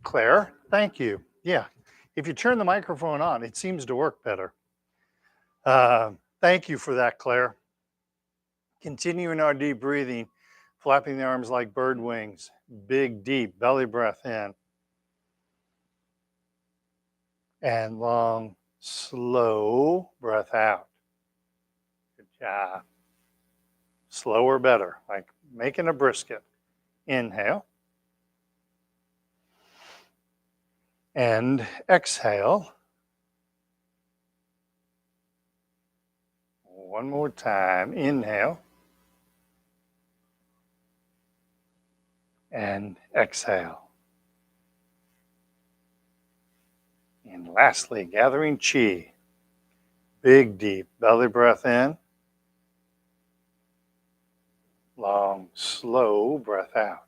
Claire, thank you. Yeah, if you turn the microphone on, it seems to work better. Thank you for that, Claire. Continuing our deep breathing, flapping the arms like bird wings, big, deep belly breath in, and long, slow breath out. Good job. Slower, better, like making a brisket. Inhale. And exhale. One more time. Inhale. And exhale. And lastly, gathering chi. Big, deep belly breath in. Long, slow breath out.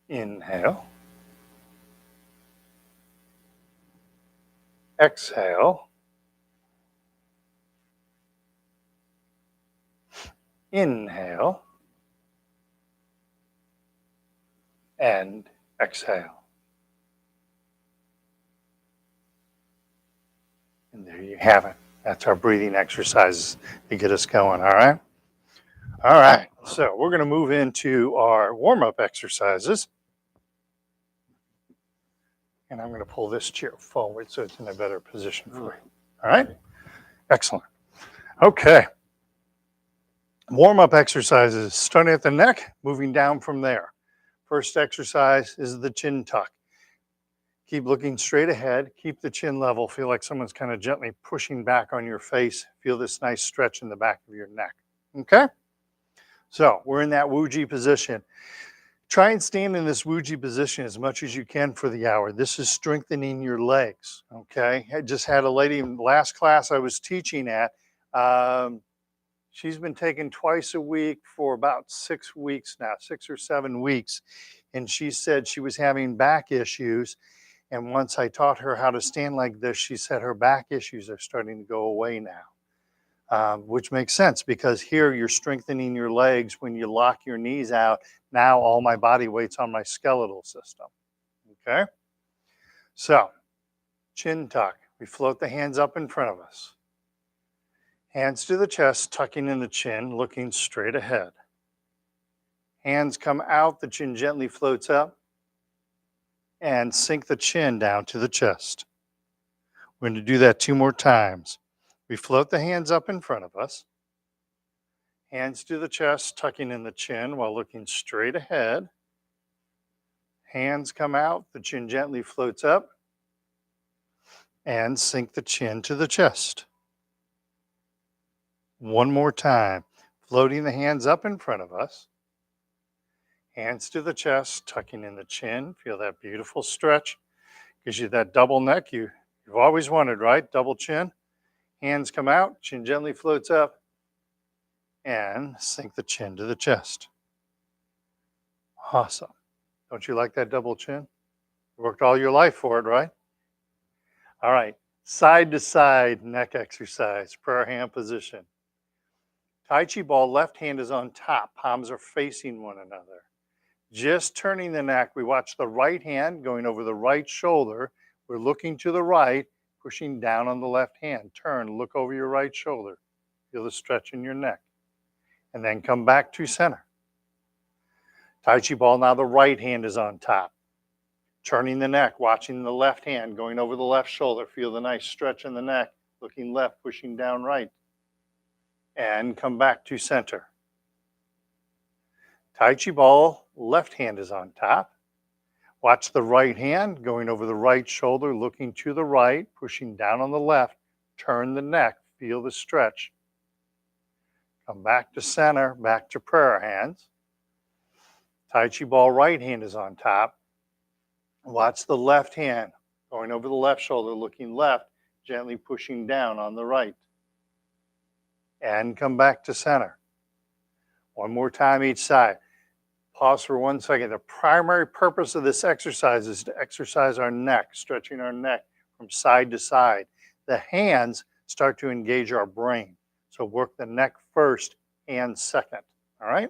Inhale. Exhale. Inhale. And exhale. And there you have it. That's our breathing exercises to get us going, all right? All right, so we're going to move into our warm-up exercises. And I'm going to pull this chair forward so it's in a better position for you. All right? Excellent. Okay. Warm-up exercises, starting at the neck, moving down from there. First exercise is the chin tuck. Keep looking straight ahead. Keep the chin level. Feel like someone's kind of gently pushing back on your face. Feel this nice stretch in the back of your neck. Okay? So we're in that Wuji position. Try and stand in this Wuji position as much as you can for the hour. This is strengthening your legs. Okay? I just had a lady in the last class I was teaching at. She's been taken twice a week for about 6 weeks now, 6 or 7 weeks. And she said she was having back issues. And once I taught her how to stand like this, she said her back issues are starting to go away now, which makes sense because here you're strengthening your legs. When you lock your knees out, now all my body weight's on my skeletal system. Okay? So, chin tuck. We float the hands up in front of us. Hands to the chest, tucking in the chin, looking straight ahead. Hands come out, the chin gently floats up. And sink the chin down to the chest. We're going to do that 2 more times. We float the hands up in front of us. Hands to the chest, tucking in the chin while looking straight ahead. Hands come out, the chin gently floats up. And sink the chin to the chest. 1 more time. Floating the hands up in front of us. Hands to the chest, tucking in the chin. Feel that beautiful stretch. Gives you that double neck you've always wanted, right? Double chin. Hands come out, chin gently floats up. And sink the chin to the chest. Awesome. Don't you like that double chin? You worked all your life for it, right? All right. Side to side neck exercise, prayer hand position. Tai Chi ball, left hand is on top. Palms are facing one another. Just turning the neck, we watch the right hand going over the right shoulder. We're looking to the right, pushing down on the left hand. Turn, look over your right shoulder. Feel the stretch in your neck. And then come back to center. Tai Chi ball, now the right hand is on top. Turning the neck, watching the left hand going over the left shoulder. Feel the nice stretch in the neck. Looking left, pushing down right. And come back to center. Tai Chi ball, left hand is on top. Watch the right hand going over the right shoulder, looking to the right, pushing down on the left. Turn the neck, feel the stretch. Come back to center, back to prayer hands. Tai Chi ball, right hand is on top. Watch the left hand going over the left shoulder, looking left, gently pushing down on the right. And come back to center. 1 more time each side. Pause for 1 second. The primary purpose of this exercise is to exercise our neck, stretching our neck from side to side. The hands start to engage our brain. So work the neck first, hands second. All right?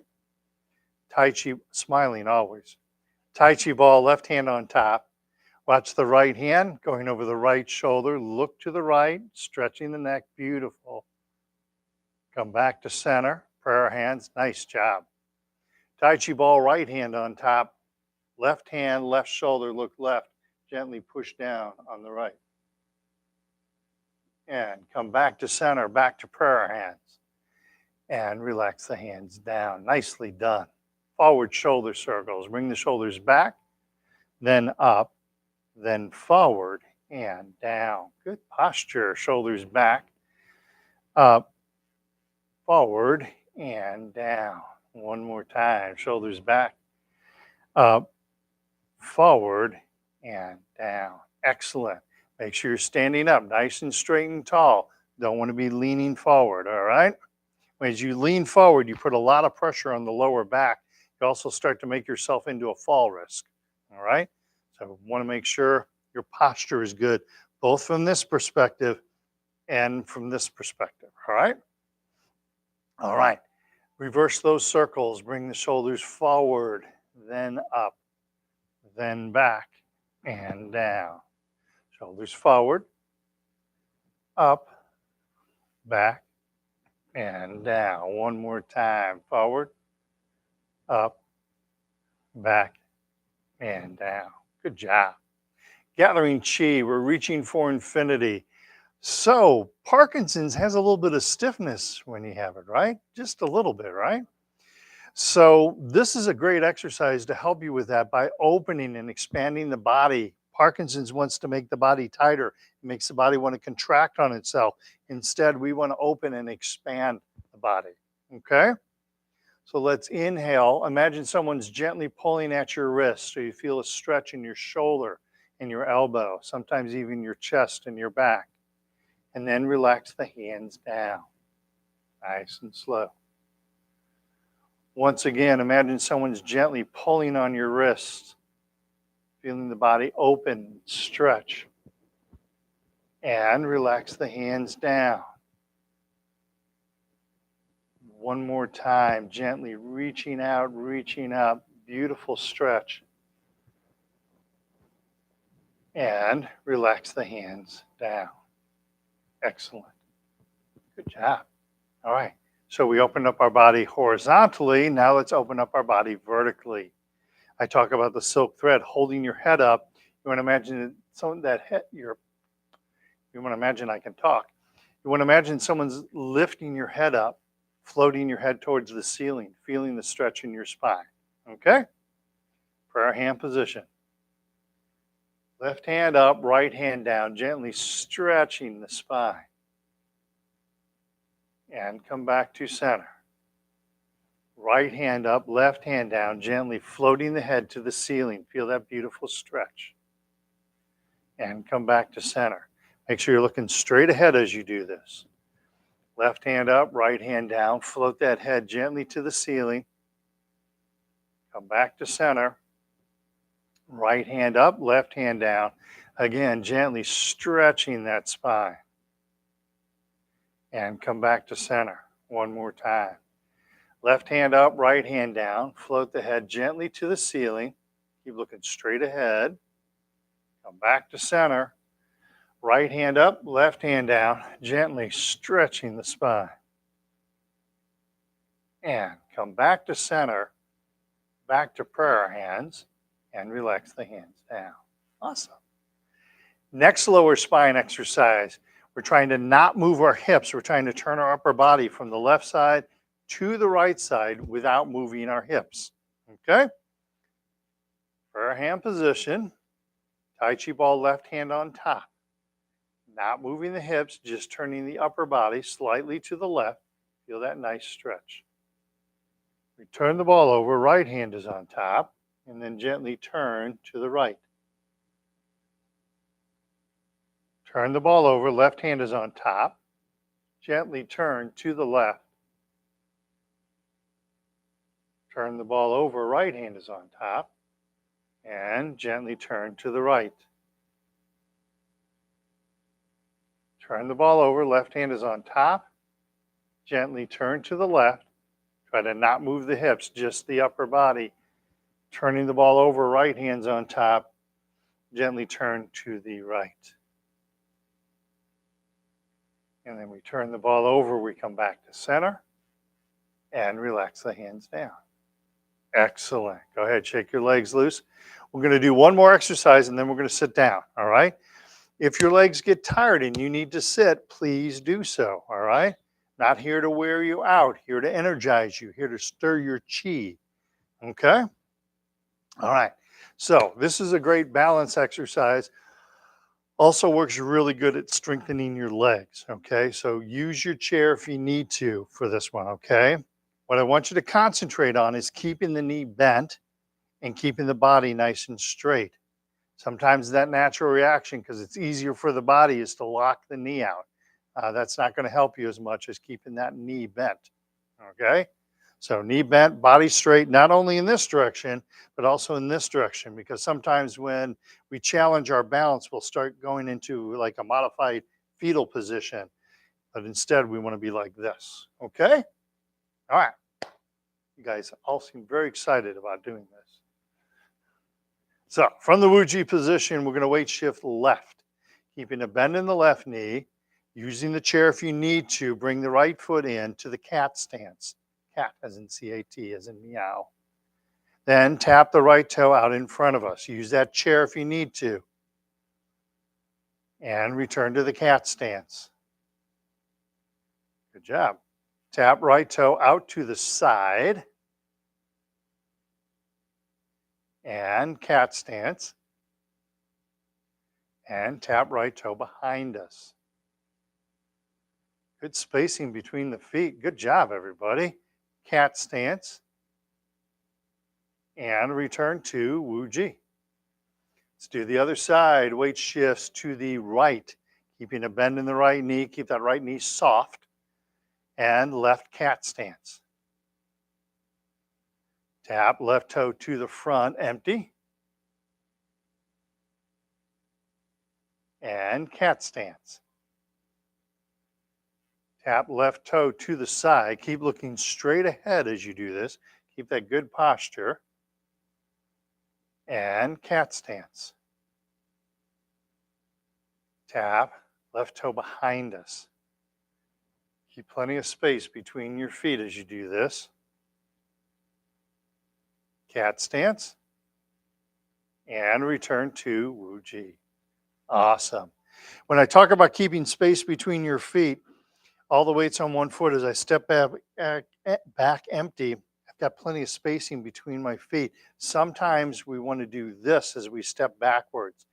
Tai Chi, smiling always. Tai Chi ball, left hand on top. Watch the right hand going over the right shoulder. Look to the right, stretching the neck. Beautiful. Come back to center. Prayer hands. Nice job. Tai Chi ball, right hand on top. Left hand, left shoulder, look left. Gently push down on the right. And come back to center, back to prayer hands. And relax the hands down. Nicely done. Forward shoulder circles. Bring the shoulders back, then up, then forward and down. Good posture. Shoulders back, up, forward, and down. One more time. Shoulders back, up, forward, and down. Excellent. Make sure you're standing up nice and straight and tall. Don't want to be leaning forward, all right? As you lean forward, you put a lot of pressure on the lower back. You also start to make yourself into a fall risk, all right? So want to make sure your posture is good, both from this perspective and from this perspective, all right? All right. Reverse those circles. Bring the shoulders forward, then up, then back, and down. Shoulders forward, up, back, and down. One more time. Forward, up, back, and down. Good job. Gathering chi, we're reaching for infinity. So Parkinson's has a little bit of stiffness when you have it, right? Just a little bit, right? So this is a great exercise to help you with that by opening and expanding the body. Parkinson's wants to make the body tighter. It makes the body want to contract on itself. Instead, we want to open and expand the body, okay? So let's inhale. Imagine someone's gently pulling at your wrist so you feel a stretch in your shoulder and your elbow, sometimes even your chest and your back. And then relax the hands down, nice and slow. Once again, imagine someone's gently pulling on your wrist, feeling the body open, stretch, and relax the hands down. One more time, gently reaching out, reaching up, beautiful stretch. And relax the hands down. Excellent. Good job. All right. So we opened up our body horizontally. Now let's open up our body vertically. I talk about the silk thread holding your head up. You want to imagine that head, you want to imagine I can talk. You want to imagine someone's lifting your head up, floating your head towards the ceiling, feeling the stretch in your spine. Okay? Prayer hand position. Left hand up, right hand down, gently stretching the spine. And come back to center. Right hand up, left hand down, gently floating the head to the ceiling. Feel that beautiful stretch. And come back to center. Make sure you're looking straight ahead as you do this. Left hand up, right hand down. Float that head gently to the ceiling. Come back to center. Right hand up, left hand down. Again, gently stretching that spine. And come back to center. One more time. Left hand up, right hand down. Float the head gently to the ceiling. Keep looking straight ahead. Come back to center. Right hand up, left hand down. Gently stretching the spine. And come back to center. Back to prayer hands. And relax the hands down. Awesome. Next lower spine exercise. We're trying to not move our hips. We're trying to turn our upper body from the left side to the right side without moving our hips. Okay? Prayer hand position. Tai Chi ball, left hand on top. Not moving the hips, just turning the upper body slightly to the left. Feel that nice stretch. We turn the ball over, right hand is on top, and then gently turn to the right. Turn the ball over, left hand is on top. Gently turn to the left. Turn the ball over, right hand is on top. And gently turn to the right. Turn the ball over, left hand is on top. Gently turn to the left. Try to not move the hips, just the upper body. Turning the ball over, right hand's on top. Gently turn to the right. And then we turn the ball over, we come back to center and relax the hands down. Excellent. Go ahead, shake your legs loose. We're going to do one more exercise and then we're going to sit down, all right? If your legs get tired and you need to sit, please do so, all right? Not here to wear you out, here to energize you, here to stir your chi, okay? All right, so this is a great balance exercise. Also works really good at strengthening your legs, okay? So use your chair if you need to for this one, okay? What I want you to concentrate on is keeping the knee bent and keeping the body nice and straight. Sometimes that natural reaction, because it's easier for the body, is to lock the knee out. That's not going to help you as much as keeping that knee bent, okay? So knee bent, body straight, not only in this direction, but also in this direction, because sometimes when we challenge our balance, we'll start going into like a modified fetal position, but instead we want to be like this, okay? All right. You guys all seem very excited about doing this. So from the Wuji position, we're going to weight shift left, keeping a bend in the left knee, using the chair if you need to, bring the right foot in to the cat stance. Cat as in C-A-T, as in meow. Then tap the right toe out in front of us. Use that chair if you need to. And return to the cat stance. Good job. Tap right toe out to the side. And cat stance. And tap right toe behind us. Good spacing between the feet. Good job, everybody. Cat stance. And return to Wuji. Let's do the other side. Weight shifts to the right. Keeping a bend in the right knee. Keep that right knee soft. And left cat stance. Tap left toe to the front, empty. And cat stance. Tap left toe to the side. Keep looking straight ahead as you do this. Keep that good posture. And cat stance. Tap left toe behind us. Keep plenty of space between your feet as you do this. Cat stance. And return to Wuji. Awesome. When I talk about keeping space between your feet, all the weight's on one foot. As I step back empty, I've got plenty of spacing between my feet. Sometimes we want to do this as we step backwards.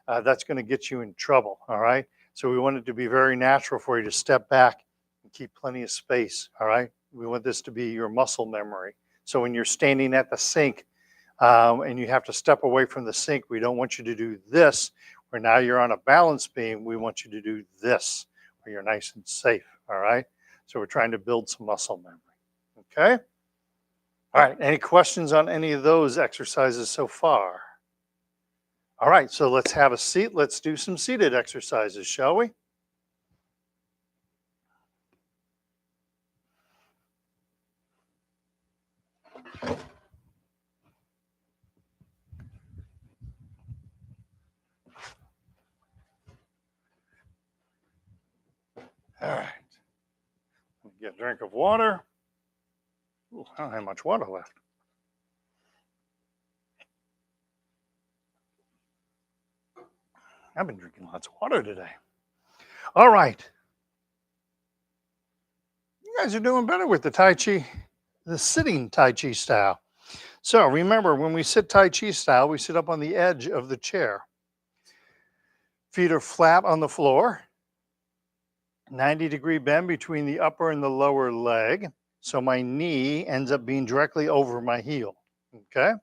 That's going to get you in trouble, all right? So we want it to be very natural for you to step back and keep plenty of space, all right? We want this to be your muscle memory. So when you're standing at the sink and you have to step away from the sink, we don't want you to do this, where now you're on a balance beam. We want you to do this, where you're nice and safe, all right? So we're trying to build some muscle memory, okay? All right, any questions on any of those exercises so far? All right, so let's have a seat. Let's do some seated exercises, shall we? All right. Get a drink of water. Ooh, I don't have much water left. I've been drinking lots of water today. All right. You guys are doing better with the Tai Chi, the sitting Tai Chi style. So remember, when we sit Tai Chi style, we sit up on the edge of the chair. Feet are flat on the floor. 90-degree bend between the upper and the lower leg. So my knee ends up being directly over my heel, okay?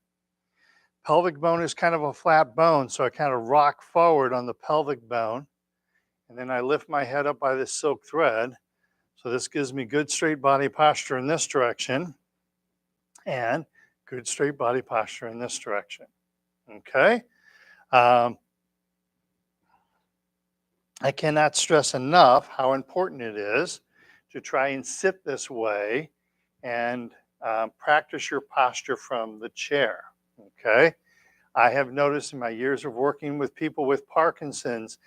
Pelvic bone is kind of a flat bone, so I kind of rock forward on the pelvic bone, and then I lift my head up by this silk thread. So this gives me good straight body posture in this direction, and good straight body posture in this direction, okay? I cannot stress enough how important it is to try and sit this way and practice your posture from the chair. Okay. I have noticed in my years of working with people with Parkinson's,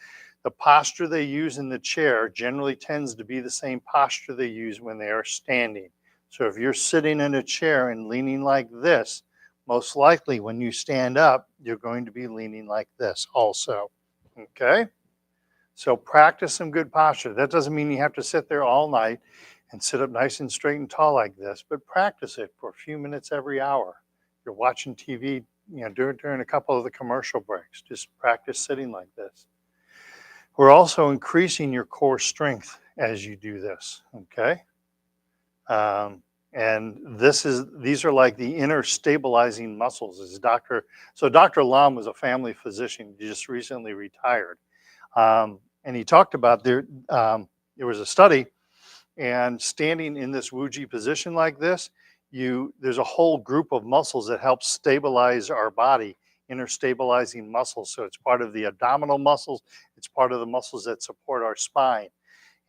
the posture they use in the chair generally tends to be the same posture they use when they are standing. So if you're sitting in a chair and leaning like this, most likely when you stand up, you're going to be leaning like this also. Okay? So practice some good posture. That doesn't mean you have to sit there all night and sit up nice and straight and tall like this, but practice it for a few minutes every hour. You're watching TV, during a couple of the commercial breaks. Just practice sitting like this. We're also increasing your core strength as you do this. Okay. And these are like the inner stabilizing muscles. So Dr. Lam was a family physician. He just recently retired. And he talked about there was a study, and standing in this Wuji position like this, there's a whole group of muscles that help stabilize our body, inner stabilizing muscles. So it's part of the abdominal muscles, it's part of the muscles that support our spine.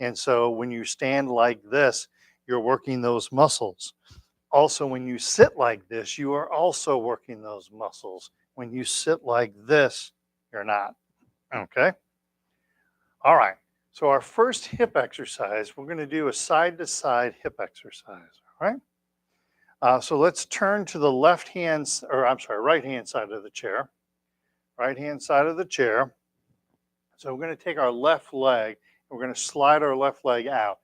And so when you stand like this, you're working those muscles. Also, when you sit like this, you are also working those muscles. When you sit like this, you're not. Okay. All right. So our first hip exercise, we're going to do a side-to-side hip exercise. All right. So let's turn to the right hand side of the chair. Right hand side of the chair. So we're going to take our left leg and we're going to slide our left leg out.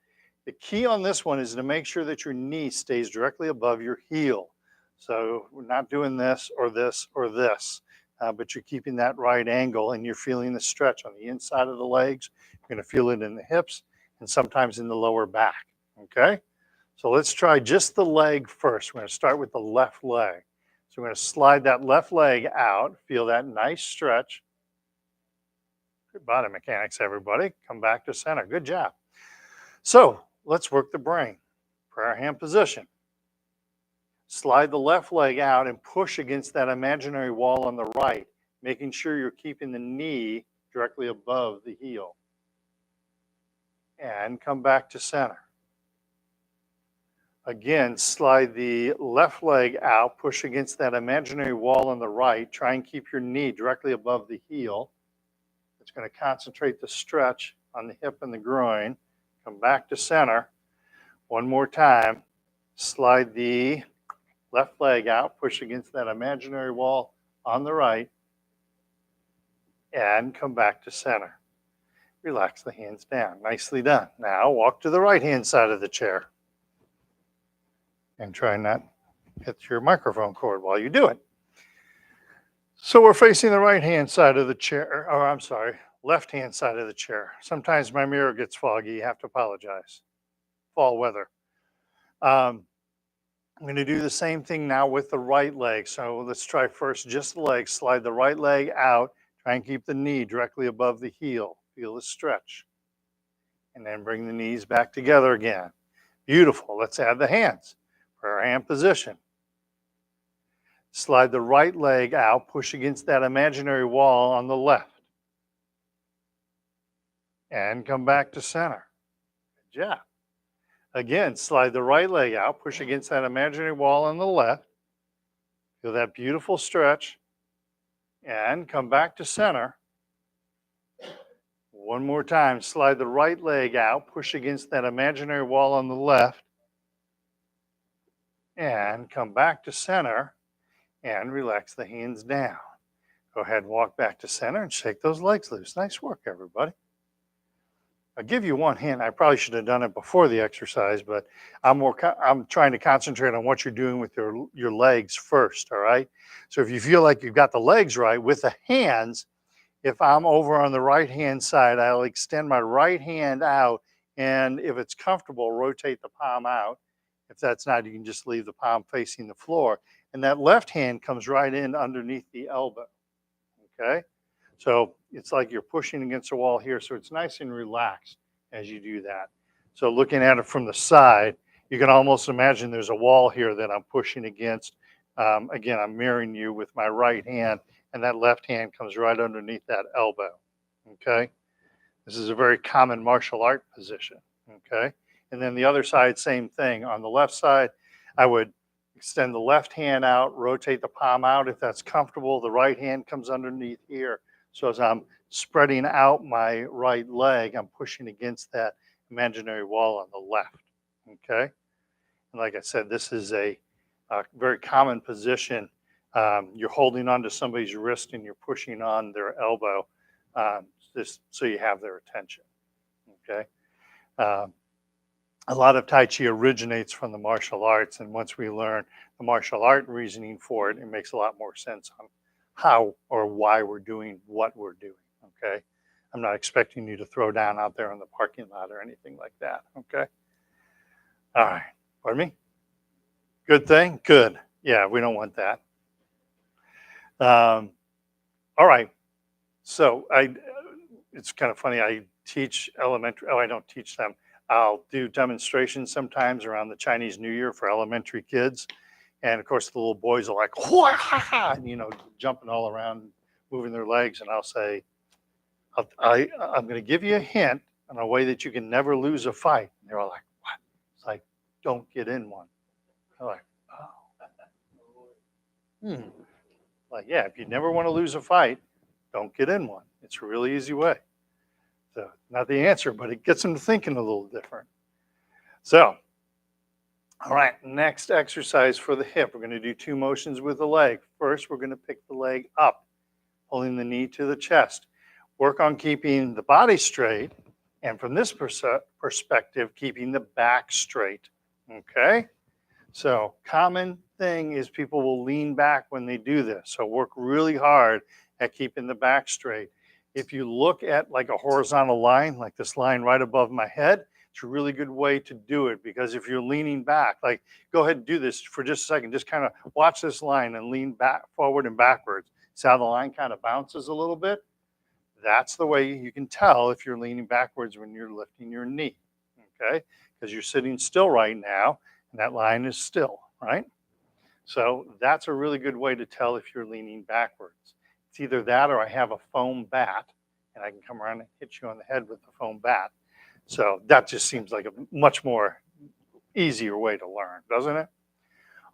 The key on this one is to make sure that your knee stays directly above your heel. So we're not doing this or this or this, but you're keeping that right angle and you're feeling the stretch on the inside of the legs. You're going to feel it in the hips and sometimes in the lower back. Okay. So let's try just the leg first. We're going to start with the left leg. So we're going to slide that left leg out. Feel that nice stretch. Good body mechanics, everybody. Come back to center. Good job. So let's work the brain. Prayer hand position. Slide the left leg out and push against that imaginary wall on the right, making sure you're keeping the knee directly above the heel. And come back to center. Again, slide the left leg out, push against that imaginary wall on the right. Try and keep your knee directly above the heel. It's going to concentrate the stretch on the hip and the groin. Come back to center. One more time. Slide the left leg out, push against that imaginary wall on the right, and come back to center. Relax the hands down. Nicely done. Now walk to the right hand side of the chair. And try not to hit your microphone cord while you do it. So we're facing the right hand side of the chair, left hand side of the chair. Sometimes my mirror gets foggy. You have to apologize. Fall weather. I'm going to do the same thing now with the right leg. So let's try first just the leg. Slide the right leg out. Try and keep the knee directly above the heel. Feel the stretch. And then bring the knees back together again. Beautiful. Let's add the hands. Prayer hand position. Slide the right leg out, push against that imaginary wall on the left. And come back to center. Good job. Again, slide the right leg out, push against that imaginary wall on the left. Feel that beautiful stretch. And come back to center. One more time, slide the right leg out, push against that imaginary wall on the left. And come back to center. And relax the hands down. Go ahead and walk back to center and shake those legs loose. Nice work, everybody. I'll give you one hint. I probably should have done it before the exercise, but I'm trying to concentrate on what you're doing with your legs first, all right? So if you feel like you've got the legs right, with the hands, if I'm over on the right-hand side, I'll extend my right hand out, and if it's comfortable, rotate the palm out. If that's not, you can just leave the palm facing the floor. And that left hand comes right in underneath the elbow, okay? So it's like you're pushing against the wall here, so it's nice and relaxed as you do that. So looking at it from the side, you can almost imagine there's a wall here that I'm pushing against. Again, I'm mirroring you with my right hand, and that left hand comes right underneath that elbow, okay? This is a very common martial art position, okay? And then the other side, same thing. On the left side, I would extend the left hand out, rotate the palm out if that's comfortable. The right hand comes underneath here. So as I'm spreading out my right leg, I'm pushing against that imaginary wall on the left. Okay. And like I said, this is a very common position. You're holding onto somebody's wrist and you're pushing on their elbow, just so you have their attention. Okay. Um, a lot of Tai Chi originates from the martial arts, and once we learn the martial art reasoning for it, it makes a lot more sense on how or why we're doing what we're doing. Okay. I'm not expecting you to throw down out there in the parking lot or anything like that. Okay. All right. Pardon me? Good thing? Good. Yeah, we don't want that. All right. So it's kind of funny. I teach elementary. Oh, I don't teach them. I'll do demonstrations sometimes around the Chinese New Year for elementary kids. And of course, the little boys are like, "Wha ha ha," and, jumping all around, moving their legs. And I'll say, I'm going to give you a hint on a way that you can never lose a fight. And they're all like, "What?" It's like, don't get in one. They're like, oh. Like, yeah, if you never want to lose a fight, don't get in one. It's a really easy way. So, not the answer, but it gets them thinking a little different. So, all right, next exercise for the hip. We're going to do 2 motions with the leg. First, we're going to pick the leg up, pulling the knee to the chest. Work on keeping the body straight, and from this perspective, keeping the back straight. Okay? So, common thing is people will lean back when they do this. So, work really hard at keeping the back straight. If you look at like a horizontal line, like this line right above my head, it's a really good way to do it, because if you're leaning back, like, go ahead and do this for just a second. Just kind of watch this line and lean back, forward and backwards. See how the line kind of bounces a little bit? That's the way you can tell if you're leaning backwards when you're lifting your knee. Okay? Because you're sitting still right now, and that line is still, right? So that's a really good way to tell if you're leaning backwards. It's either that or I have a foam bat, and I can come around and hit you on the head with the foam bat. So that just seems like a much more easier way to learn, doesn't it?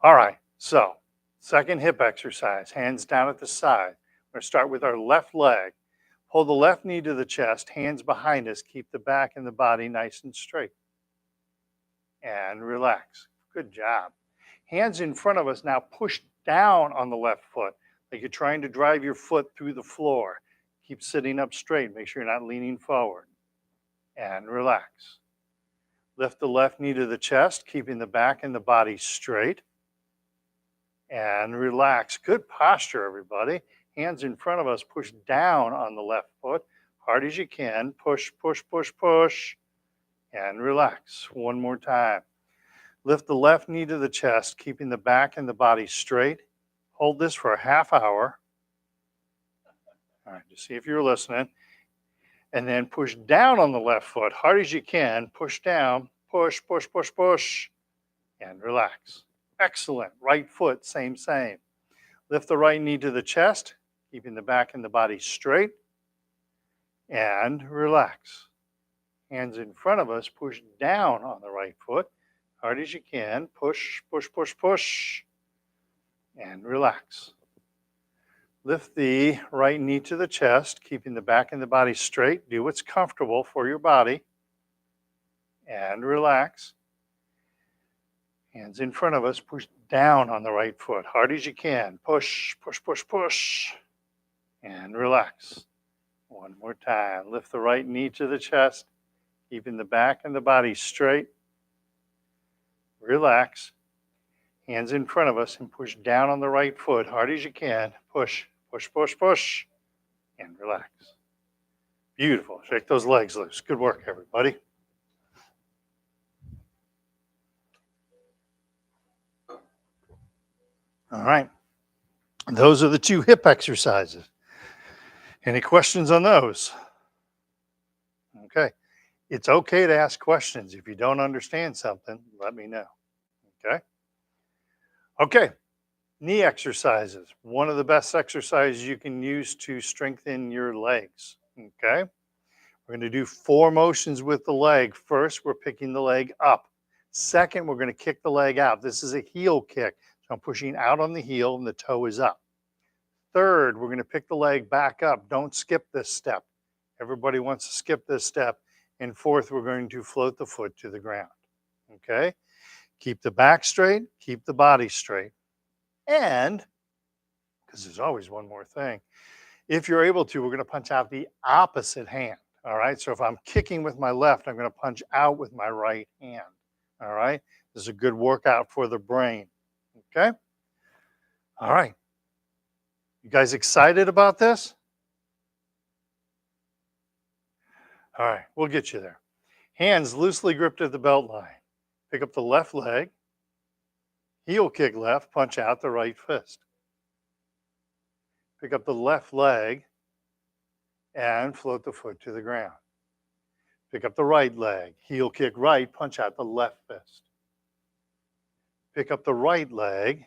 All right, so second hip exercise, hands down at the side. We're going to start with our left leg. Pull the left knee to the chest, hands behind us. Keep the back and the body nice and straight. And relax. Good job. Hands in front of us. Now push down on the left foot, like you're trying to drive your foot through the floor. Keep sitting up straight. Make sure you're not leaning forward. And relax. Lift the left knee to the chest, keeping the back and the body straight. And relax. Good posture, everybody. Hands in front of us. Push down on the left foot. Hard as you can. Push, push, push, push. And relax. One more time. Lift the left knee to the chest, keeping the back and the body straight. Hold this for a half hour. All right, just see if you're listening. And then push down on the left foot, hard as you can. Push down, push, push, push, push, and relax. Excellent. Right foot, same. Lift the right knee to the chest, keeping the back and the body straight, and relax. Hands in front of us, push down on the right foot, hard as you can. Push, push, push, push, and relax. Lift the right knee to the chest, keeping the back and the body straight. Do what's comfortable for your body, and relax. Hands in front of us, push down on the right foot, hard as you can. Push, push, push, push, and relax. One more time. Lift the right knee to the chest, keeping the back and the body straight. Relax. Hands in front of us and push down on the right foot, hard as you can. Push, push, push, push, and relax. Beautiful. Shake those legs loose. Good work, everybody. All right. Those are the 2 hip exercises. Any questions on those? Okay. It's okay to ask questions. If you don't understand something, let me know. Okay. Okay. Knee exercises. One of the best exercises you can use to strengthen your legs. Okay. We're going to do 4 motions with the leg. First, we're picking the leg up. Second, we're going to kick the leg out. This is a heel kick. So I'm pushing out on the heel and the toe is up. Third, we're going to pick the leg back up. Don't skip this step. Everybody wants to skip this step. And fourth, we're going to float the foot to the ground. Okay? Keep the back straight, keep the body straight. And, because there's always one more thing, if you're able to, we're going to punch out the opposite hand. All right? So if I'm kicking with my left, I'm going to punch out with my right hand. All right? This is a good workout for the brain. Okay? All right. You guys excited about this? All right, we'll get you there. Hands loosely gripped at the belt line. Pick up the left leg. Heel kick left, punch out the right fist. Pick up the left leg and float the foot to the ground. Pick up the right leg. Heel kick right, punch out the left fist. Pick up the right leg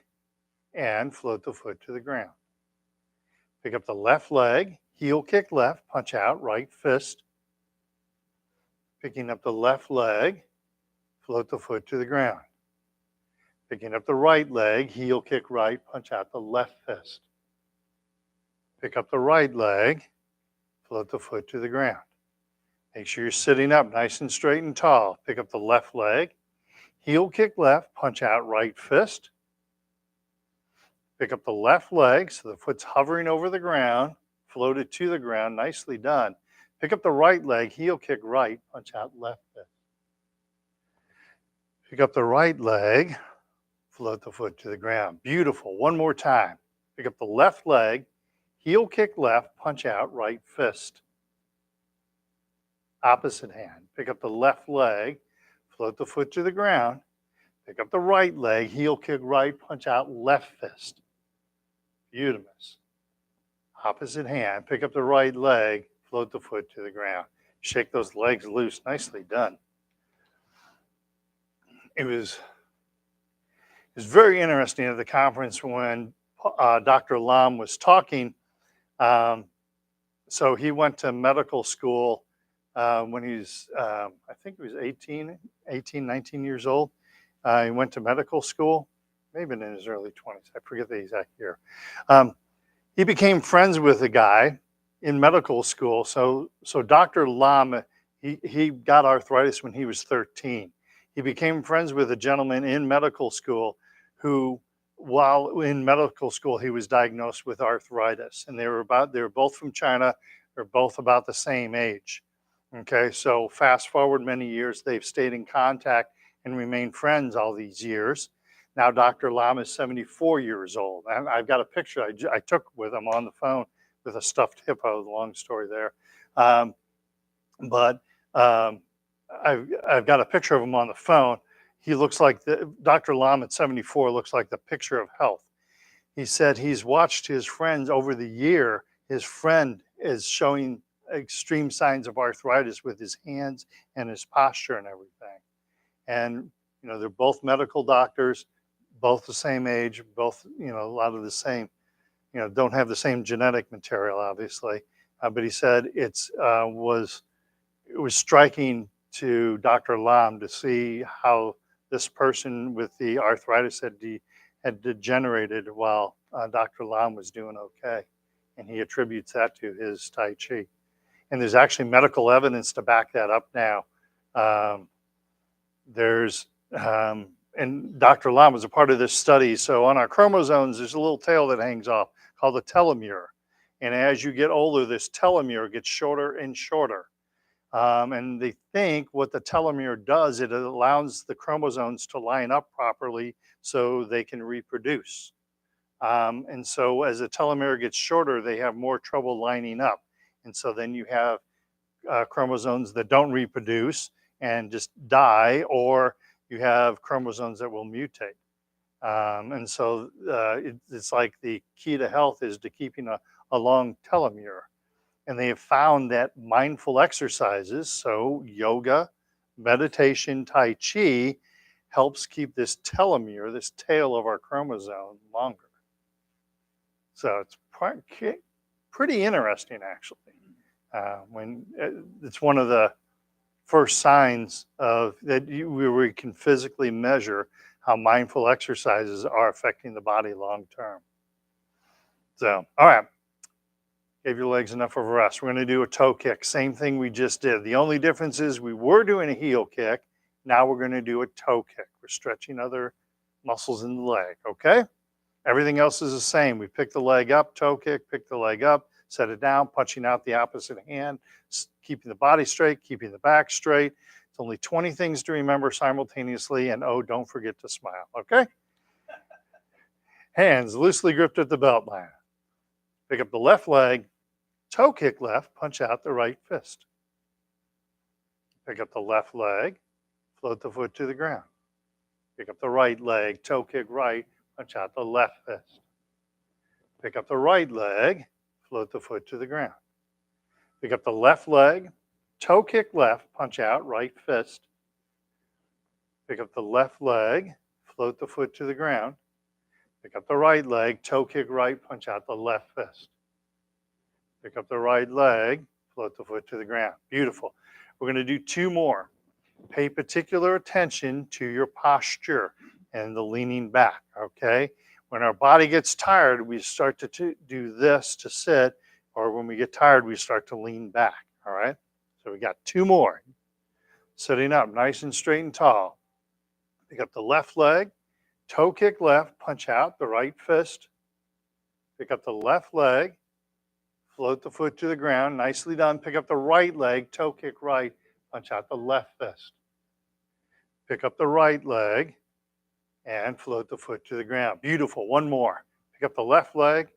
and float the foot to the ground. Pick up the left leg. Heel kick left, punch out right fist. Picking up the left leg, float the foot to the ground. Picking up the right leg, heel kick right, punch out the left fist. Pick up the right leg, float the foot to the ground. Make sure you're sitting up nice and straight and tall. Pick up the left leg, heel kick left, punch out right fist. Pick up the left leg so the foot's hovering over the ground, float it to the ground, nicely done. Pick up the right leg, heel kick right, punch out left fist. Pick up the right leg, float the foot to the ground. Beautiful. One more time. Pick up the left leg, heel kick left, punch out right fist. Opposite hand. Pick up the left leg, float the foot to the ground. Pick up the right leg, heel kick right, punch out left fist. Beautiful. Opposite hand. Pick up the right leg, float the foot to the ground. Shake those legs loose. Nicely done. It was very interesting at the conference when Dr. Lam was talking. So he went to medical school when he was, I think he was 19 years old. He went to medical school, maybe in his early 20s. I forget the exact year. He became friends with a guy in medical school. So Dr. Lam, he got arthritis when he was 13. He became friends with a gentleman in medical school who, while in medical school, he was diagnosed with arthritis. And they were both from China. They're both about the same age. Okay, so fast forward many years, they've stayed in contact and remained friends all these years. Now Dr. Lam is 74 years old. And I've got a picture I took with him on the phone with a stuffed hippo, long story there. I've got a picture of him on the phone. He looks like Dr. Lam at 74 looks like the picture of health. He said he's watched his friends over the year. His friend is showing extreme signs of arthritis with his hands and his posture and everything. And, they're both medical doctors, both the same age, both, a lot of the same, don't have the same genetic material, obviously. But he said it was striking to Dr. Lam to see how this person with the arthritis had degenerated while Dr. Lam was doing okay. And he attributes that to his Tai Chi. And there's actually medical evidence to back that up now. And Dr. Lam was a part of this study. So on our chromosomes, there's a little tail that hangs off called the telomere. And as you get older, this telomere gets shorter and shorter. And they think what the telomere does, it allows the chromosomes to line up properly so they can reproduce. And so as the telomere gets shorter, they have more trouble lining up. And so then you have chromosomes that don't reproduce and just die, or you have chromosomes that will mutate. And so it's like the key to health is to keeping a long telomere. And they have found that mindful exercises, so yoga, meditation, Tai Chi, helps keep this telomere, this tail of our chromosome, longer. So it's pretty interesting, actually. When it's one of the first signs of that where we can physically measure how mindful exercises are affecting the body long term. So, all right, gave your legs enough of a rest. We're going to do a toe kick. Same thing we just did. The only difference is we were doing a heel kick. Now we're going to do a toe kick. We're stretching other muscles in the leg, okay? Everything else is the same. We pick the leg up, toe kick, pick the leg up, set it down, punching out the opposite hand, keeping the body straight, keeping the back straight. It's only 20 things to remember simultaneously, and oh, don't forget to smile, okay? Hands loosely gripped at the belt line. Pick up the left leg, toe kick left, punch out the right fist. Pick up the left leg, float the foot to the ground. Pick up the right leg, toe kick right, punch out the left fist. Pick up the right leg, float the foot to the ground. Pick up the left leg, toe kick left, punch out right fist. Pick up the left leg, float the foot to the ground. Pick up the right leg, toe kick right, punch out the left fist. Pick up the right leg, float the foot to the ground. Beautiful. We're going to do two more. Pay particular attention to your posture and the leaning back, okay? When our body gets tired, we start to do this to sit, or when we get tired, we start to lean back, all right? So we got two more. Sitting up nice and straight and tall. Pick up the left leg, toe kick left, punch out the right fist. Pick up the left leg, float the foot to the ground. Nicely done. Pick up the right leg, toe kick right, punch out the left fist. Pick up the right leg and float the foot to the ground. Beautiful. One more. Pick up the left leg,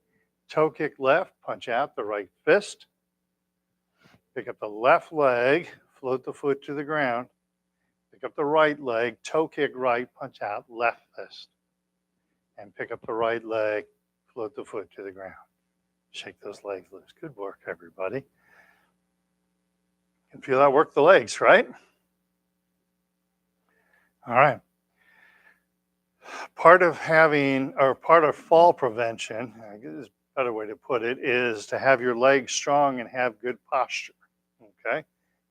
toe kick left, punch out the right fist. Pick up the left leg, float the foot to the ground. Pick up the right leg, toe kick right, punch out left fist. And pick up the right leg, float the foot to the ground. Shake those legs loose. Good work, everybody. You can feel that work the legs, right? All right. Part of fall prevention, I guess is a better way to put it, is to have your legs strong and have good posture, okay?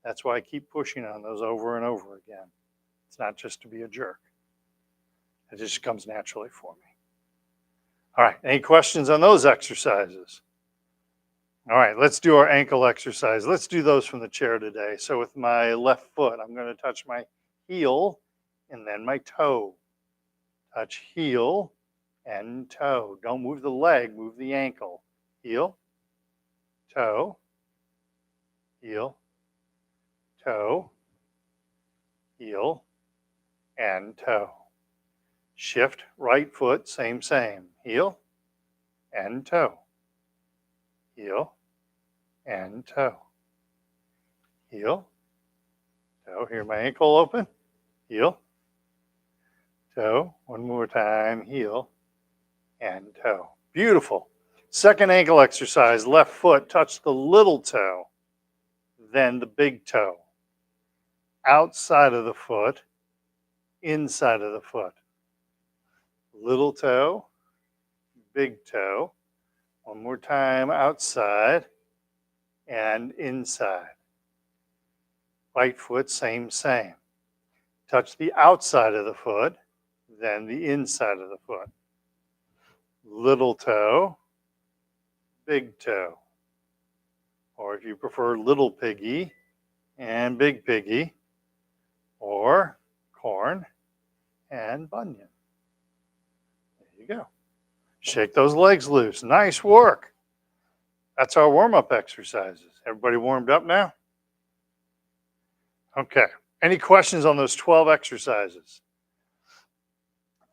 That's why I keep pushing on those over and over again. It's not just to be a jerk. It just comes naturally for me. All right, any questions on those exercises? All right, let's do our ankle exercise. Let's do those from the chair today. So with my left foot, I'm going to touch my heel and then my toe. Touch heel and toe. Don't move the leg, move the ankle. Heel, toe, heel, toe, heel, and toe. Shift right foot, same. Heel and toe. Heel and toe. Heel, toe. Here, my ankle open. Heel, toe. One more time. Heel and toe. Beautiful. Second ankle exercise. Left foot, touch the little toe, then the big toe. Outside of the foot, inside of the foot. Little toe, big toe. One more time, outside and inside. Right foot, same. Touch the outside of the foot, then the inside of the foot. Little toe, big toe. Or if you prefer, little piggy and big piggy. Or corn and bunion. There you go. Shake those legs loose. Nice work. That's our warm-up exercises. Everybody warmed up now? Okay. Any questions on those 12 exercises?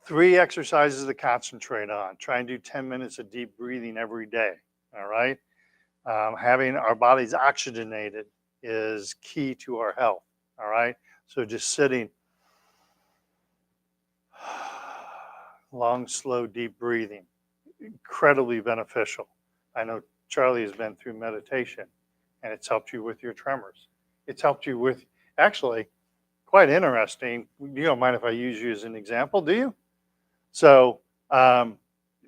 3 exercises to concentrate on. Try and do 10 minutes of deep breathing every day. All right? Having our bodies oxygenated is key to our health. All right? So just sitting, long, slow, deep breathing, incredibly beneficial. I know Charlie has been through meditation, and it's helped you with your tremors. It's helped you with, actually, quite interesting. You don't mind if I use you as an example, do you? So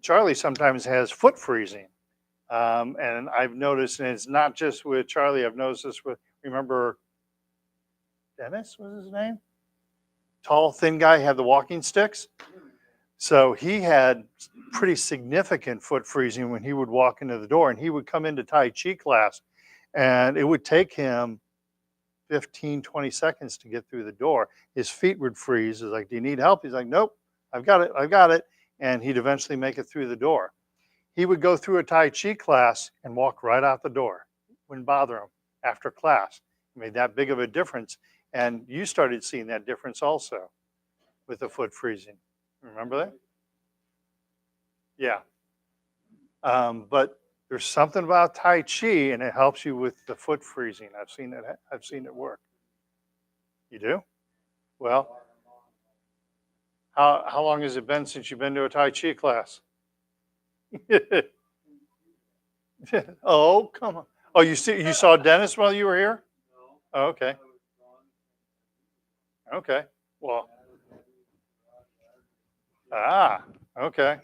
Charlie sometimes has foot freezing. And I've noticed, and it's not just with Charlie, I've noticed this with, remember Dennis was his name? Tall, thin guy, had the walking sticks. So he had pretty significant foot freezing when he would walk into the door, and he would come into Tai Chi class, and it would take him 15, 20 seconds to get through the door. His feet would freeze. He's like, do you need help? He's like, nope, I've got it, I've got it. And he'd eventually make it through the door. He would go through a Tai Chi class and walk right out the door. Wouldn't bother him after class. It made that big of a difference. And you started seeing that difference also with the foot freezing. Remember that? Yeah. But there's something about Tai Chi, and it helps you with the foot freezing. I've seen it. I've seen it work. You do? Well, how long has it been since you've been to a Tai Chi class? Oh, come on. Oh, you saw Dennis while you were here? Oh, okay. Okay. Well. Ah. Okay.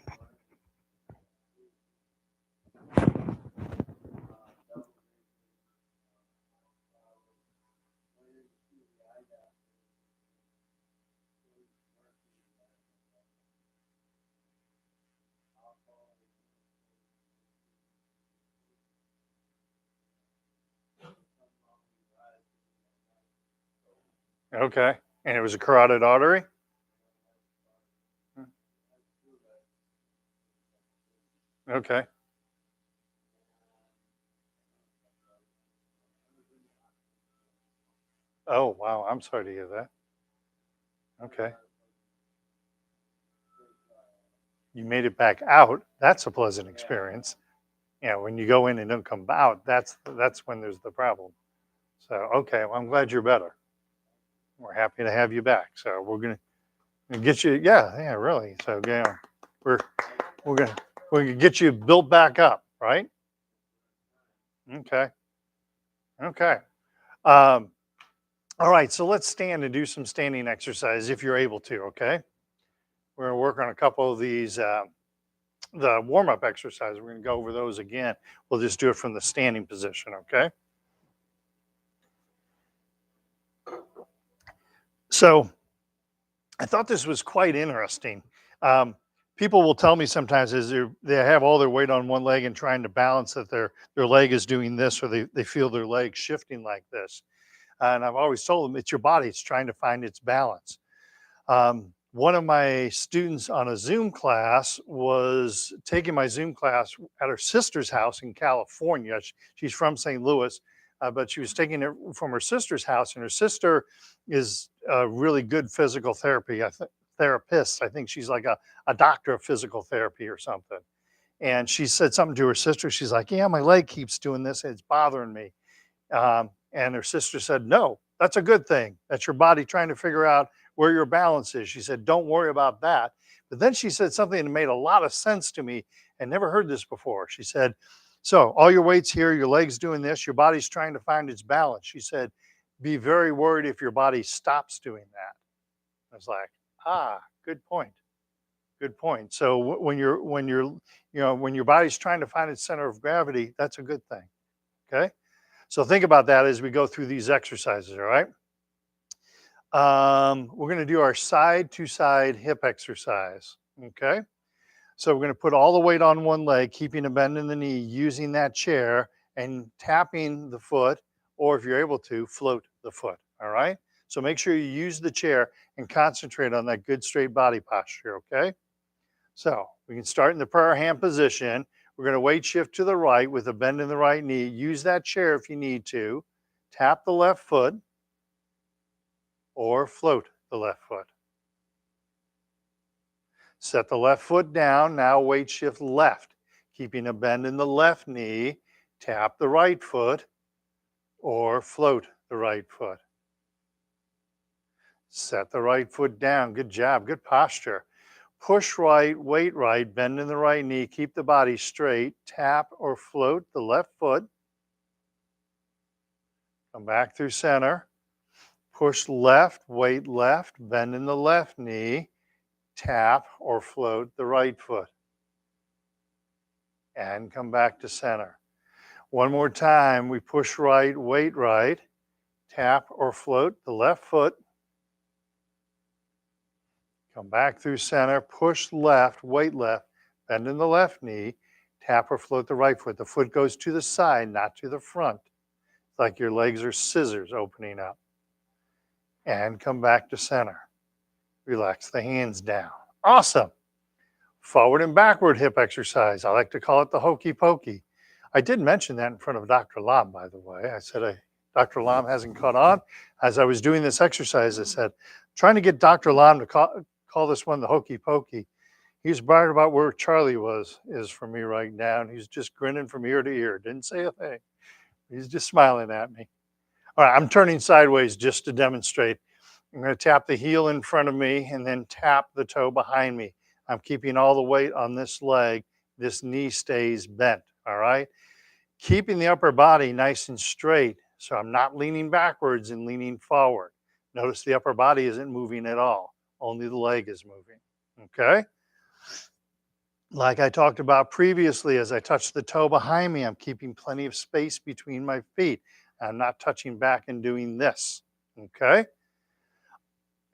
Okay. And it was a carotid artery? Okay. Oh, wow. I'm sorry to hear that. Okay. You made it back out. That's a pleasant experience. Yeah, when you go in and don't come out, that's when there's the problem. So, okay, well, I'm glad you're better. We're happy to have you back. So we're gonna get you. Yeah, yeah, really. So yeah, we're we're gonna get you built back up, right? Okay, okay. Um, all right. So let's stand and do some standing exercise if you're able to. Okay. We're gonna work on a couple of these. The warm up exercises. We're gonna go over those again. We'll just do it from the standing position. Okay. So I thought this was quite interesting. Um, People will tell me sometimes is they have all their weight on one leg and trying to balance that their leg is doing this, or they feel their leg shifting like this. And I've always told them it's your body. It's trying to find its balance. One of my students on a Zoom class was taking my Zoom class at her sister's house in California. She's from St. Louis, but she was taking it from her sister's house, and her sister is a really good physical therapist. I think she's like a doctor of physical therapy or something. And she said something to her sister. She's like, yeah, my leg keeps doing this. And it's bothering me. And her sister said, no, that's a good thing. That's your body trying to figure out where your balance is. She said, don't worry about that. But then she said something that made a lot of sense to me and never heard this before. She said, so all your weight's here, your leg's doing this, your body's trying to find its balance. She said, be very worried if your body stops doing that. I was like, good point. Good point. So when your body's trying to find its center of gravity, that's a good thing. Okay. So think about that as we go through these exercises, all right? We're going to do our side to side hip exercise, okay? So we're going to put all the weight on one leg, keeping a bend in the knee, using that chair and tapping the foot, or if you're able to, float the foot, all right? So make sure you use the chair and concentrate on that good straight body posture, okay? So we can start in the prayer hand position. We're going to weight shift to the right with a bend in the right knee. Use that chair if you need to. Tap the left foot or float the left foot. Set the left foot down. Now weight shift left, keeping a bend in the left knee. Tap the right foot or float the right foot. Set the right foot down. Good job. Good posture. Push right, weight right, bend in the right knee, keep the body straight, tap or float the left foot. Come back through center. Push left, weight left, bend in the left knee, tap or float the right foot. And come back to center. One more time, we push right, weight right, tap or float the left foot. Come back through center, push left, weight left, bend in the left knee, tap or float the right foot. The foot goes to the side, not to the front. It's like your legs are scissors opening up. And come back to center. Relax the hands down. Awesome. Forward and backward hip exercise. I like to call it the hokey pokey. I did mention that in front of Dr. Lam, by the way. I said, Dr. Lam hasn't caught on. As I was doing this exercise, I said, trying to get Dr. Lam to call this one the hokey pokey. He's right about where Charlie is for me right now. And he's just grinning from ear to ear. Didn't say a thing. He's just smiling at me. All right, I'm turning sideways just to demonstrate. I'm going to tap the heel in front of me and then tap the toe behind me. I'm keeping all the weight on this leg. This knee stays bent, all right? Keeping the upper body nice and straight so I'm not leaning backwards and leaning forward. Notice the upper body isn't moving at all. Only the leg is moving, okay? Like I talked about previously, as I touch the toe behind me, I'm keeping plenty of space between my feet. I'm not touching back and doing this, okay?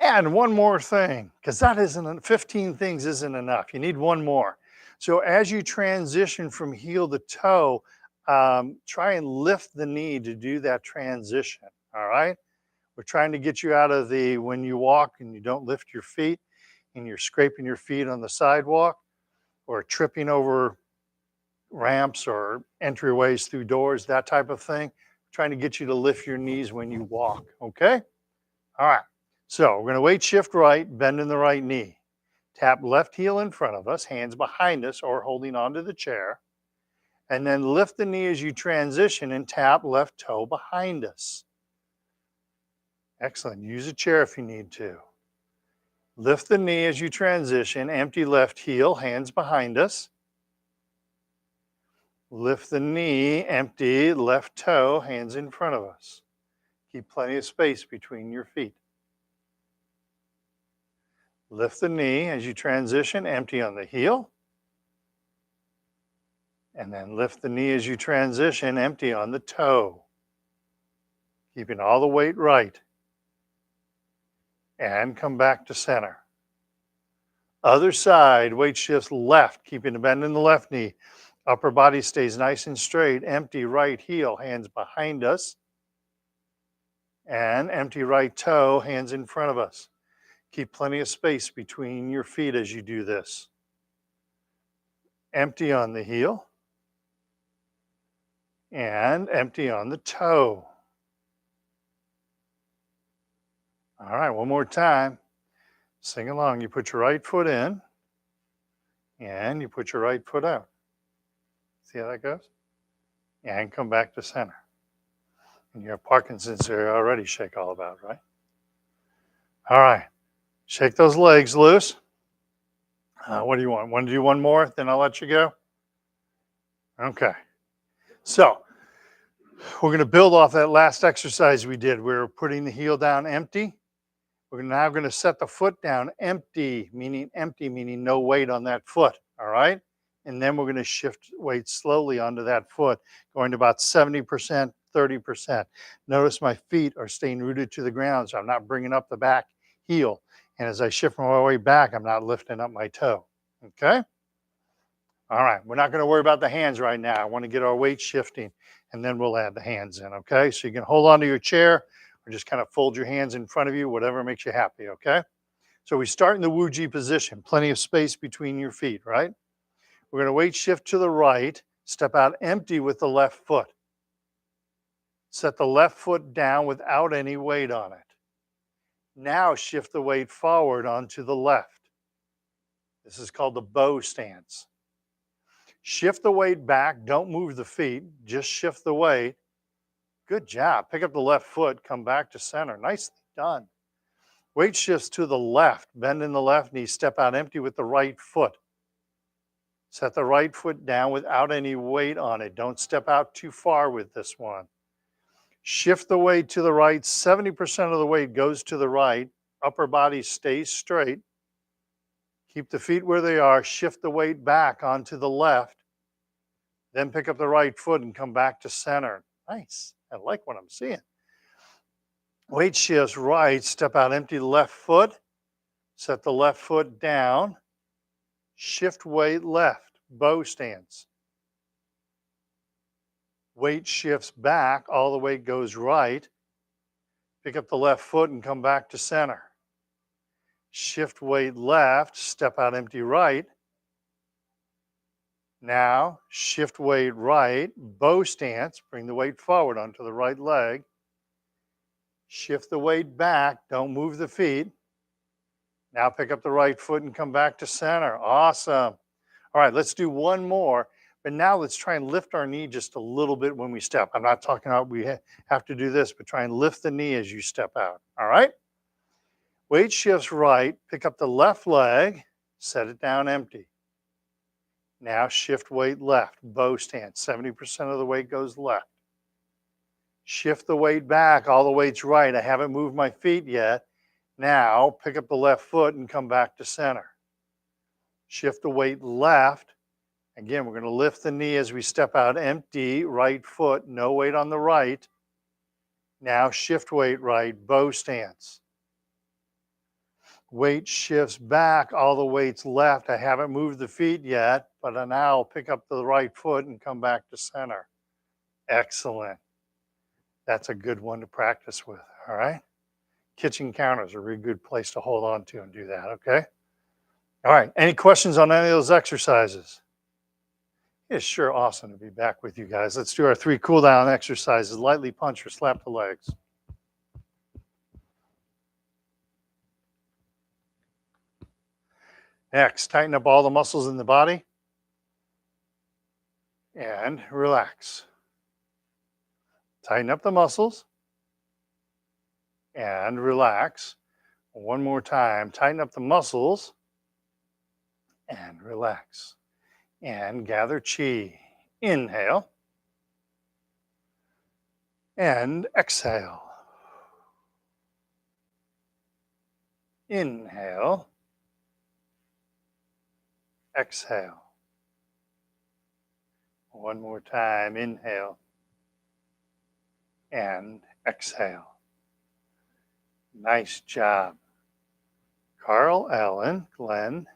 And one more thing, because that isn't 15 things isn't enough. You need one more. So as you transition from heel to toe, try and lift the knee to do that transition, all right? We're trying to get you out of the, when you walk and you don't lift your feet and you're scraping your feet on the sidewalk or tripping over ramps or entryways through doors, that type of thing. Trying to get you to lift your knees when you walk, okay? All right, so we're gonna weight shift right, bend in the right knee. Tap left heel in front of us, hands behind us or holding onto the chair. And then lift the knee as you transition and tap left toe behind us. Excellent, use a chair if you need to. Lift the knee as you transition, empty left heel, hands behind us. Lift the knee, empty left toe, hands in front of us. Keep plenty of space between your feet. Lift the knee as you transition, empty on the heel. And then lift the knee as you transition, empty on the toe. Keeping all the weight right. And come back to center. Other side, weight shifts left, keeping the bend in the left knee. Upper body stays nice and straight, empty right heel, hands behind us. And empty right toe, hands in front of us. Keep plenty of space between your feet as you do this. Empty on the heel. And empty on the toe. All right, one more time. Sing along. You put your right foot in and you put your right foot out. See how that goes? And come back to center. And you have Parkinson's there already, shake all about, right? All right. Shake those legs loose. What do you want? Want to do one more? Then I'll let you go. Okay. So we're going to build off that last exercise we did. We were putting the heel down empty. We're now going to set the foot down empty, meaning no weight on that foot. All right. And then we're going to shift weight slowly onto that foot, going to about 70%, 30%. Notice my feet are staying rooted to the ground, so I'm not bringing up the back heel. And as I shift my way back, I'm not lifting up my toe. Okay? All right, we're not going to worry about the hands right now. I want to get our weight shifting, and then we'll add the hands in, okay? So you can hold onto your chair or just kind of fold your hands in front of you, whatever makes you happy, okay? So we start in the Wuji position, plenty of space between your feet, right? We're going to weight shift to the right, step out empty with the left foot. Set the left foot down without any weight on it. Now shift the weight forward onto the left. This is called the bow stance. Shift the weight back, don't move the feet, just shift the weight. Good job. Pick up the left foot, come back to center. Nicely done. Weight shifts to the left, bend in the left knee, step out empty with the right foot. Set the right foot down without any weight on it. Don't step out too far with this one. Shift the weight to the right. 70% of the weight goes to the right. Upper body stays straight. Keep the feet where they are. Shift the weight back onto the left. Then pick up the right foot and come back to center. Nice. I like what I'm seeing. Weight shifts right, step out, empty the left foot, set the left foot down, shift weight left, bow stance. Weight shifts back, all the weight goes right. Pick up the left foot and come back to center. Shift weight left, step out, empty right. Now, shift weight right, bow stance, bring the weight forward onto the right leg. Shift the weight back, don't move the feet. Now pick up the right foot and come back to center. Awesome. All right, let's do one more. But now let's try and lift our knee just a little bit when we step. I'm not talking about we have to do this, but try and lift the knee as you step out. All right? Weight shifts right, pick up the left leg, set it down empty. Now shift weight left, bow stance. 70% of the weight goes left. Shift the weight back, all the weight's right. I haven't moved my feet yet. Now pick up the left foot and come back to center. Shift the weight left. Again, we're going to lift the knee as we step out empty, right foot, no weight on the right. Now shift weight right, bow stance. Weight shifts back, all the weight's left. I haven't moved the feet yet, but now I'll pick up the right foot and come back to center. Excellent. That's a good one to practice with, all right? Kitchen counter is a really good place to hold on to and do that, okay? All right, any questions on any of those exercises? It's sure awesome to be back with you guys. Let's do our 3 cool down exercises. Lightly punch or slap the legs. Next, tighten up all the muscles in the body and relax. Tighten up the muscles and relax. One more time, tighten up the muscles and relax. And gather chi. Inhale and exhale. Inhale, exhale. One more time, inhale and exhale. Nice job. Carl, Ellen, Glenn,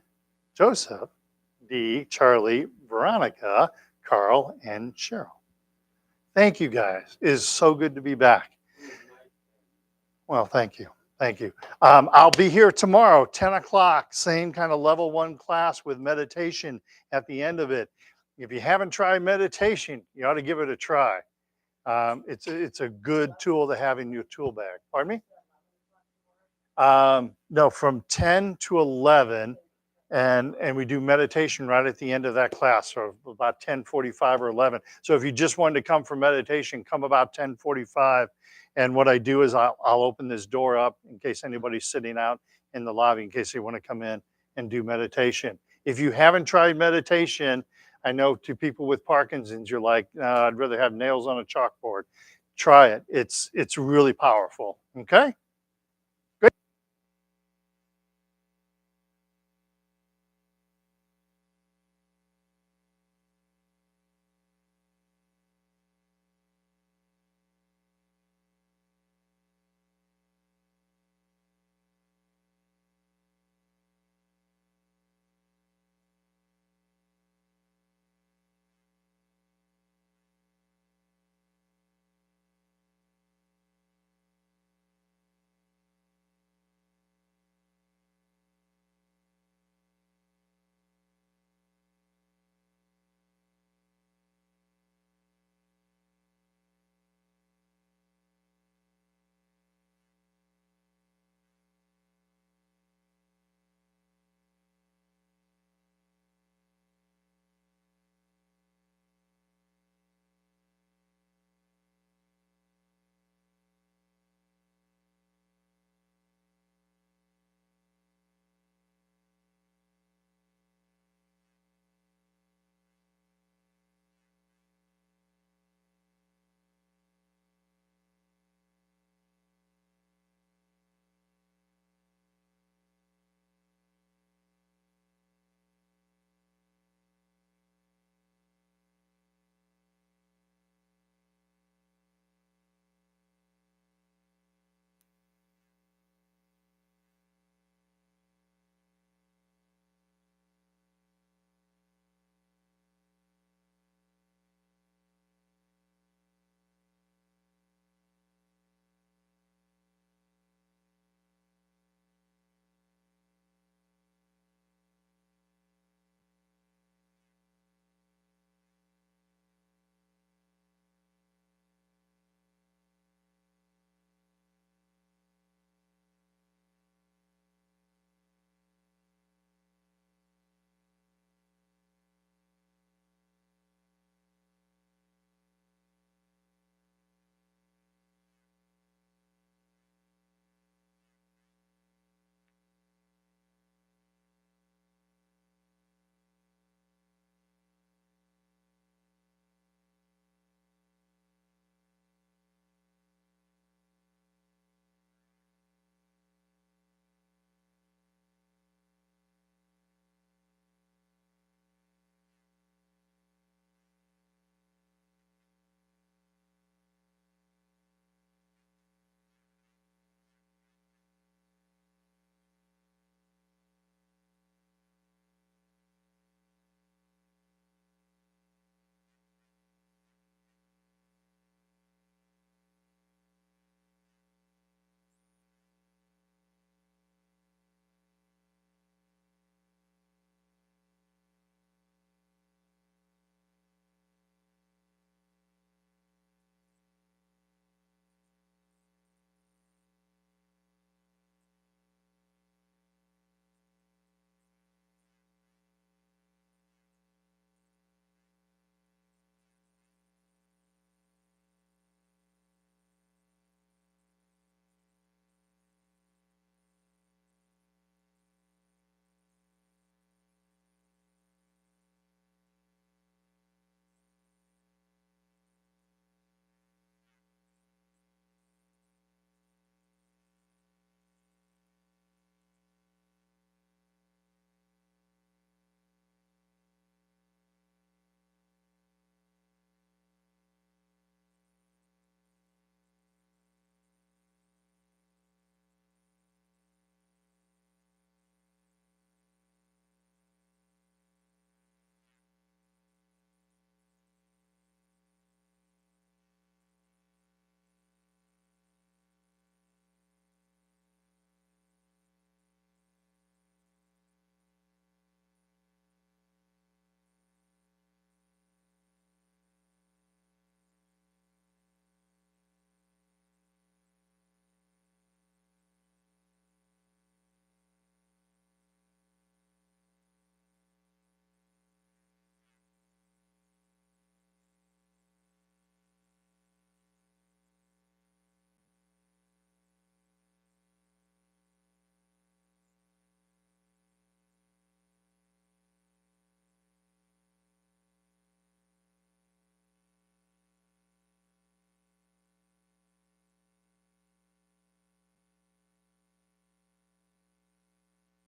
Joseph, Dee, Charlie, Veronica, Carl, and Cheryl. Thank you guys. It is so good to be back. Well, thank you. Thank you. I'll be here tomorrow, 10 o'clock, same kind of level 1 class with meditation at the end of it. If you haven't tried meditation, you ought to give it a try. It's a good tool to have in your tool bag. Pardon me? No, from 10 to 11, and we do meditation right at the end of that class, so about 10:45 or 11. So if you just wanted to come for meditation, come about 10:45. And what I do is I'll open this door up in case anybody's sitting out in the lobby, in case they want to come in and do meditation. If you haven't tried meditation, I know to people with Parkinson's, you're like, I'd rather have nails on a chalkboard. Try it. It's really powerful. Okay.